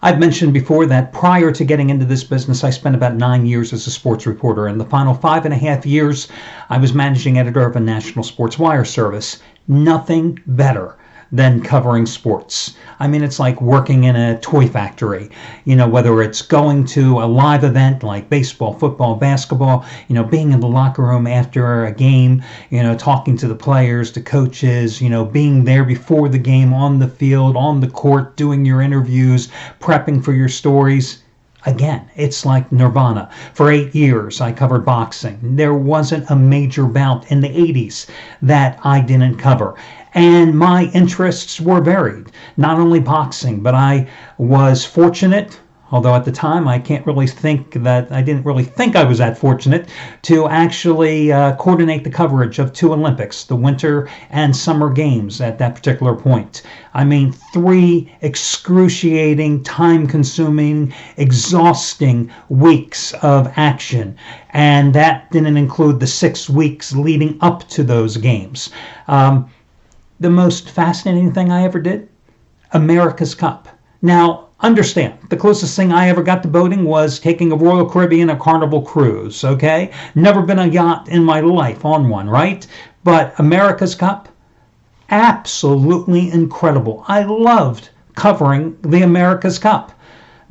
I've mentioned before that prior to getting into this business, I spent about 9 years as a sports reporter. In the final 5.5 years, I was managing editor of a national sports wire service. Nothing better than covering sports. I mean, it's like working in a toy factory, whether it's going to a live event like baseball, football, basketball, being in the locker room after a game, talking to the players, the coaches, being there before the game, on the field, on the court, doing your interviews, prepping for your stories. Again, it's like nirvana. For 8 years, I covered boxing. There wasn't a major bout in the 80s that I didn't cover. And my interests were varied. Not only boxing, but I was fortunate, although at the time I didn't really think I was that fortunate, to actually coordinate the coverage of 2 Olympics, the Winter and Summer Games at that particular point. I mean, 3 excruciating, time-consuming, exhausting weeks of action. And that didn't include the 6 weeks leading up to those games. The most fascinating thing I ever did, America's Cup. Now, understand, the closest thing I ever got to boating was taking a Royal Caribbean or Carnival cruise, okay? Never been a yacht in my life on one, right? But America's Cup, absolutely incredible. I loved covering the America's Cup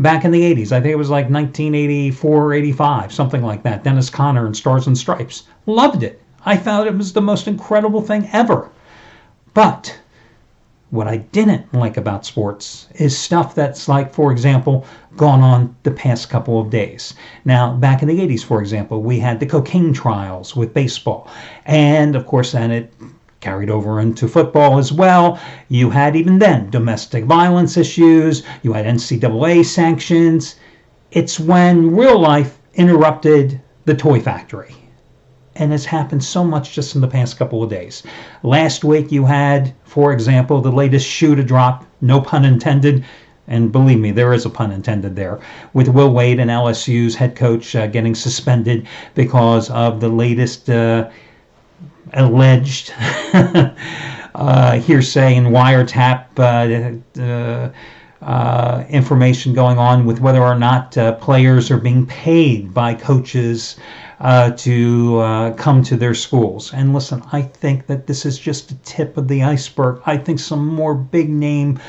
back in the 80s. I think it was like 1984 or 85, something like that. Dennis Conner and Stars and Stripes. Loved it. I thought it was the most incredible thing ever. But what I didn't like about sports is stuff that's like, for example, gone on the past couple of days. Now, back in the 80s, for example, we had the cocaine trials with baseball. And, of course, then it carried over into football as well. You had, even then, domestic violence issues. You had NCAA sanctions. It's when real life interrupted the toy factory. And it's happened so much just in the past couple of days. Last week you had, for example, the latest shoe to drop, no pun intended, and believe me, there is a pun intended there, with Will Wade and LSU's head coach getting suspended because of the latest alleged hearsay and wiretap information going on with whether or not players are being paid by coaches to come to their schools. And listen, I think that this is just the tip of the iceberg. I think some more big name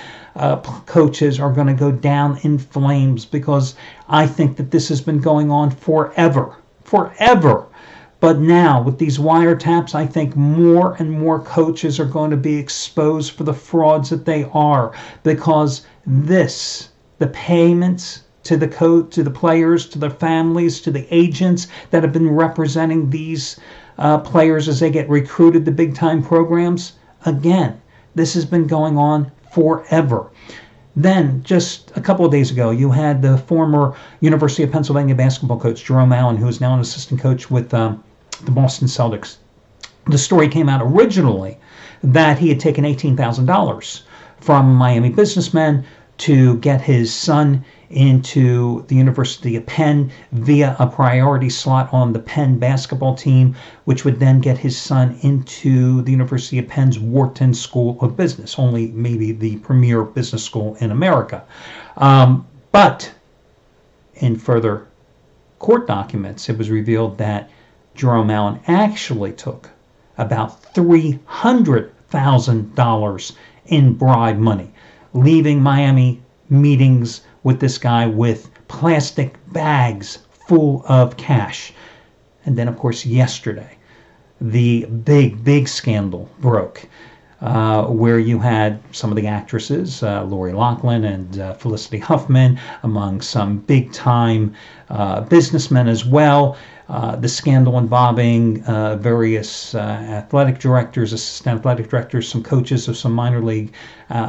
coaches are going to go down in flames because I think that this has been going on forever. But now with these wiretaps, I think more and more coaches are going to be exposed for the frauds that they are, because the payments to the players, to their families, to the agents that have been representing these players as they get recruited to big-time programs. Again, this has been going on forever. Then, just a couple of days ago, you had the former University of Pennsylvania basketball coach, Jerome Allen, who is now an assistant coach with the Boston Celtics. The story came out originally that he had taken $18,000 from Miami businessmen to get his son into the University of Penn via a priority slot on the Penn basketball team, which would then get his son into the University of Penn's Wharton School of Business, only maybe the premier business school in America. But in further court documents, it was revealed that Jerome Allen actually took about $300,000 in bribe money, leaving Miami meetings with this guy with plastic bags full of cash. And then, of course, yesterday, the big scandal broke, where you had some of the actresses, Lori Loughlin and Felicity Huffman, among some big-time businessmen as well. The scandal involving various athletic directors, assistant athletic directors, some coaches of some minor league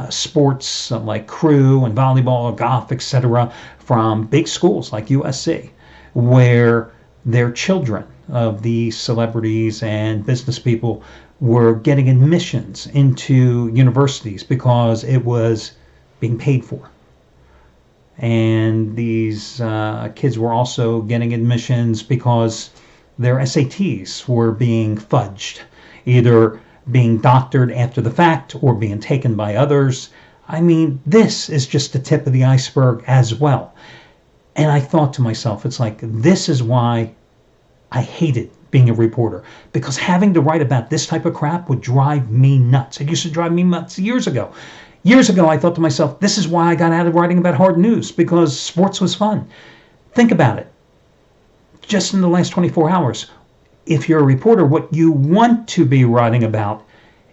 sports like crew and volleyball, golf, etc., from big schools like USC, where their children of these celebrities and business people were getting admissions into universities because it was being paid for. And these kids were also getting admissions because their SATs were being fudged, either being doctored after the fact or being taken by others. I mean, this is just the tip of the iceberg as well. And I thought to myself, it's like, this is why I hated being a reporter, because having to write about this type of crap would drive me nuts. It used to drive me nuts years ago. Years ago, I thought to myself, this is why I got out of writing about hard news, because sports was fun. Think about it. Just in the last 24 hours, if you're a reporter, what you want to be writing about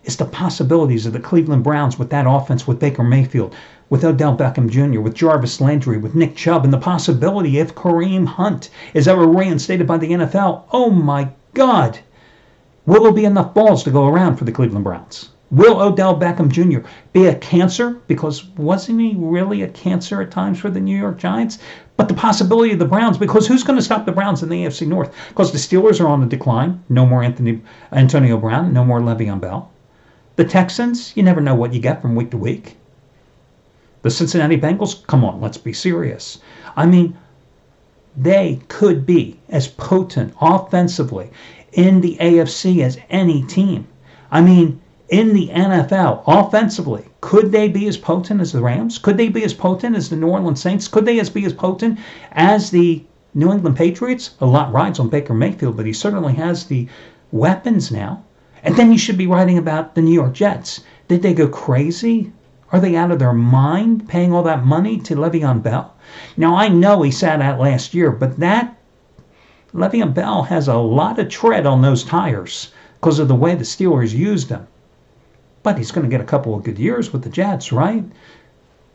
is the possibilities of the Cleveland Browns with that offense, with Baker Mayfield, with Odell Beckham Jr., with Jarvis Landry, with Nick Chubb, and the possibility if Kareem Hunt is ever reinstated by the NFL, oh my God, will there be enough balls to go around for the Cleveland Browns? Will Odell Beckham Jr. be a cancer? Because wasn't he really a cancer at times for the New York Giants? But the possibility of the Browns, because who's going to stop the Browns in the AFC North? Because the Steelers are on the decline. No more Antonio Brown. No more Le'Veon Bell. The Texans, you never know what you get from week to week. The Cincinnati Bengals, come on, let's be serious. I mean, they could be as potent offensively in the AFC as any team. I mean, in the NFL, offensively, could they be as potent as the Rams? Could they be as potent as the New Orleans Saints? Could they be as potent as the New England Patriots? A lot rides on Baker Mayfield, but he certainly has the weapons now. And then you should be writing about the New York Jets. Did they go crazy? Are they out of their mind paying all that money to Le'Veon Bell? Now, I know he sat out last year, but that Le'Veon Bell has a lot of tread on those tires because of the way the Steelers used him. But he's going to get a couple of good years with the Jets, right?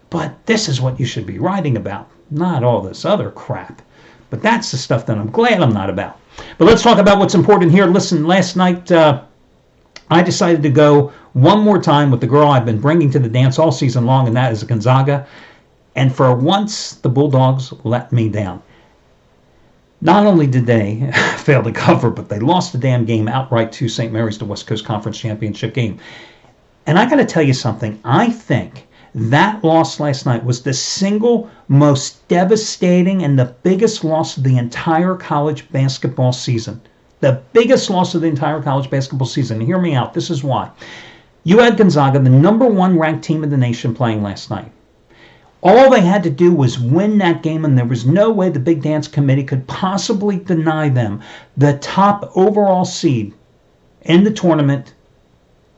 But this is what you should be writing about, not all this other crap. But that's the stuff that I'm glad I'm not about. But let's talk about what's important here. Listen, last night I decided to go one more time with the girl I've been bringing to the dance all season long, and that is Gonzaga. And for once, the Bulldogs let me down. Not only did they fail to cover, but they lost the damn game outright to St. Mary's, the West Coast Conference Championship game. And I got to tell you something. I think that loss last night was the single most devastating and the biggest loss of the entire college basketball season. The biggest loss of the entire college basketball season. And hear me out. This is why. You had Gonzaga, the number one ranked team in the nation, playing last night. All they had to do was win that game, and there was no way the Big Dance Committee could possibly deny them the top overall seed in the tournament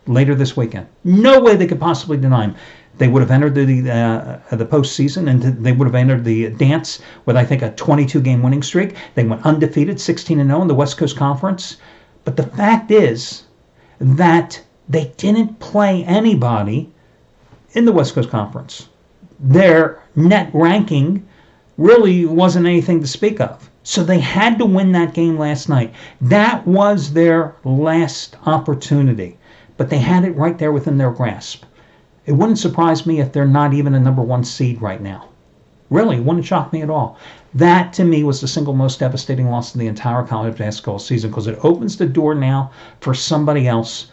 later this weekend. No way they could possibly deny them. They would have entered the postseason, and they would have entered the dance with, I think, a 22-game winning streak. They went undefeated, 16-0 in the West Coast Conference. But the fact is that they didn't play anybody in the West Coast Conference. Their net ranking really wasn't anything to speak of. So they had to win that game last night. That was their last opportunity. But they had it right there within their grasp. It wouldn't surprise me if they're not even a number one seed right now. Really, it wouldn't shock me at all. That, to me, was the single most devastating loss of the entire college basketball season, because it opens the door now for somebody else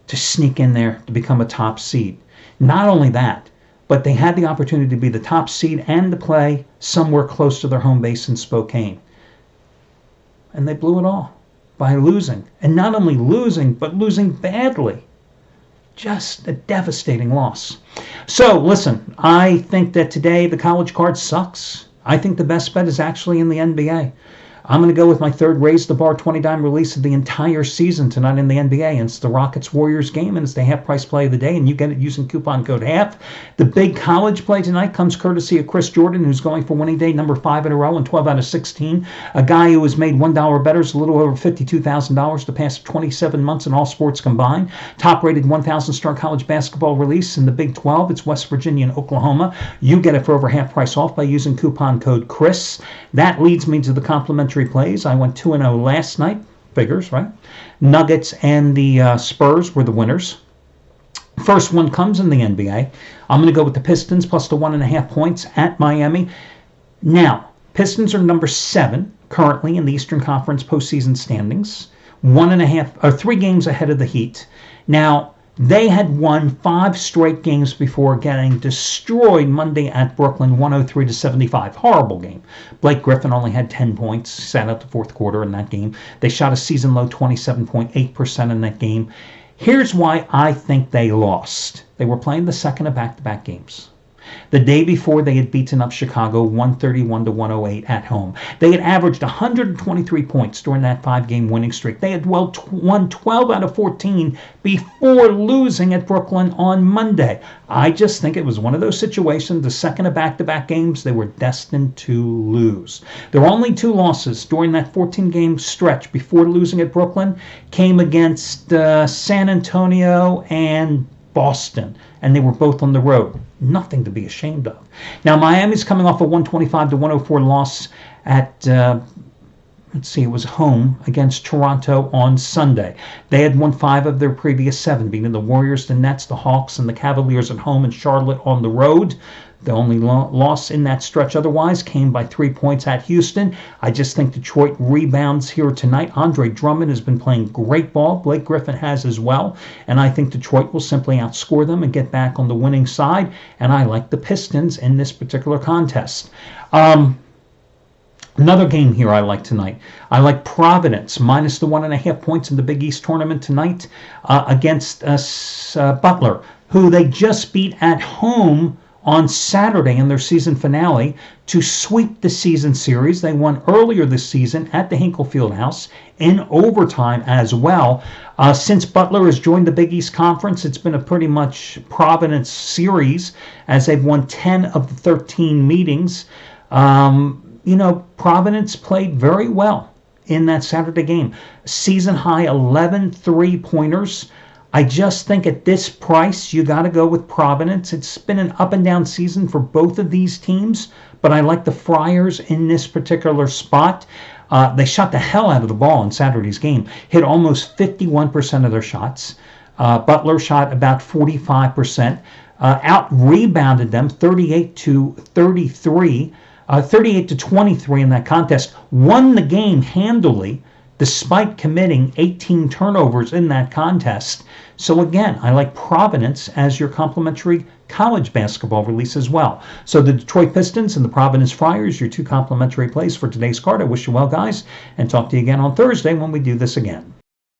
to sneak in there to become a top seed. Not only that, but they had the opportunity to be the top seed and to play somewhere close to their home base in Spokane. And they blew it all by losing. And not only losing, but losing badly. Just a devastating loss. So, listen, I think that today the college card sucks. I think the best bet is actually in the NBA. I'm going to go with my third Raise the Bar 20-dime release of the entire season tonight in the NBA. And it's the Rockets-Warriors game, and it's the half-price play of the day, and you get it using coupon code HALF. The big college play tonight comes courtesy of Chris Jordan, who's going for winning day number 5 in a row and 12 out of 16. A guy who has made $1 bettors a little over $52,000 the past 27 months in all sports combined. Top-rated 1,000-star college basketball release in the Big 12. It's West Virginia and Oklahoma. You get it for over half price off by using coupon code CHRIS. That leads me to the complimentary plays. I went 2-0 last night. Figures, right? Nuggets and the Spurs were the winners. First one comes in the NBA. I'm going to go with the Pistons plus the 1.5 points at Miami. Now, Pistons are number 7 currently in the Eastern Conference postseason standings. 3 games ahead of the Heat. Now, they had won 5 straight games before getting destroyed Monday at Brooklyn, 103-75. Horrible game. Blake Griffin only had 10 points, sat out the fourth quarter in that game. They shot a season-low 27.8% in that game. Here's why I think they lost. They were playing the second of back-to-back games. The day before, they had beaten up Chicago 131-108 at home. They had averaged 123 points during that 5-game winning streak. They had won 12 out of 14 before losing at Brooklyn on Monday. I just think it was one of those situations, the second of back-to-back games, they were destined to lose. Their only 2 losses during that 14-game stretch before losing at Brooklyn came against San Antonio and Boston, and they were both on the road. Nothing to be ashamed of. Now, Miami's coming off a 125-104 loss at, it was home against Toronto on Sunday. They had won 5 of their previous 7, beating the Warriors, the Nets, the Hawks, and the Cavaliers at home, and Charlotte on the road. The only loss in that stretch otherwise came by 3 points at Houston. I just think Detroit rebounds here tonight. Andre Drummond has been playing great ball. Blake Griffin has as well. And I think Detroit will simply outscore them and get back on the winning side. And I like the Pistons in this particular contest. Another game here I like tonight. I like Providence minus the 1.5 points in the Big East tournament tonight against Butler, who they just beat at home on Saturday in their season finale to sweep the season series. They won earlier this season at the Hinkle Fieldhouse in overtime as well. Since Butler has joined the Big East Conference, it's been a pretty much Providence series as they've won 10 of the 13 meetings. Providence played very well in that Saturday game. Season high 11 3-pointers. I just think at this price, you got to go with Providence. It's been an up and down season for both of these teams, but I like the Friars in this particular spot. They shot the hell out of the ball in Saturday's game, hit almost 51% of their shots. Butler shot about 45%, out-rebounded them 38-23 in that contest, won the game handily, despite committing 18 turnovers in that contest. So again, I like Providence as your complimentary college basketball release as well. So the Detroit Pistons and the Providence Friars, your 2 complimentary plays for today's card. I wish you well, guys, and talk to you again on Thursday when we do this again.